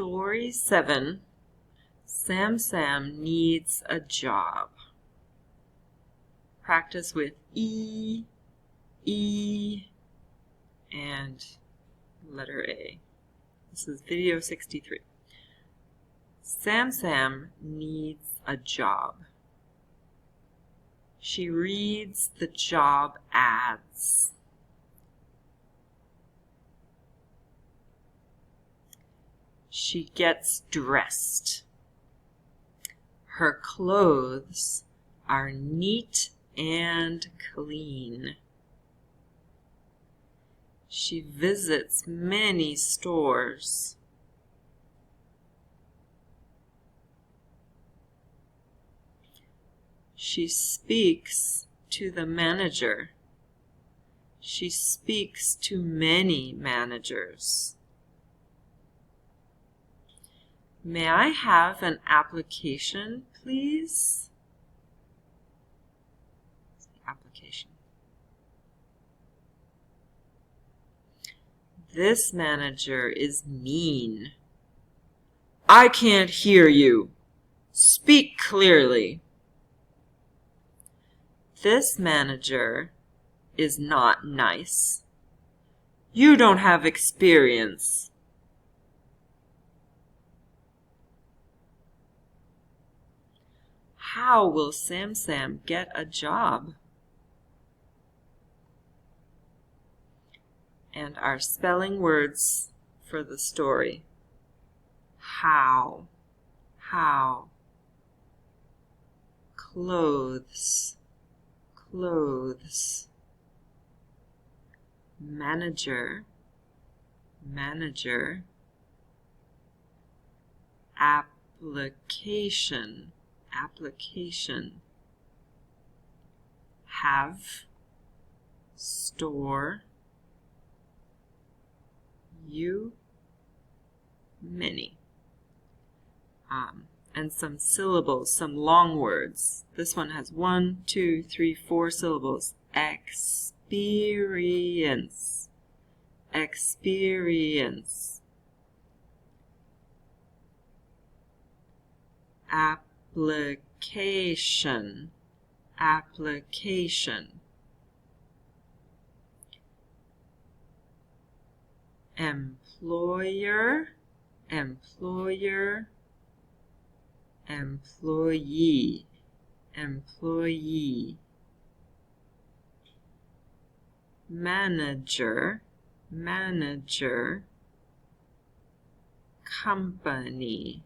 Story 7, Samsam needs a job. Practice with E, and letter A. This is video 63. Samsam needs a job. She reads the job ads. She gets dressed. Her clothes are neat and clean. She visits many stores. She speaks to the manager. She speaks to many managers. May I have an application, please? Application. This manager is mean. I can't hear you. Speak clearly. This manager is not nice. You don't have experience. How will Samsam get a job? And our spelling words for the story. How, clothes, manager, application, have, store, you, many. And some syllables, some long words. This one has 1, 2, 3, 4 syllables. Experience, application, employer, employee, manager, company,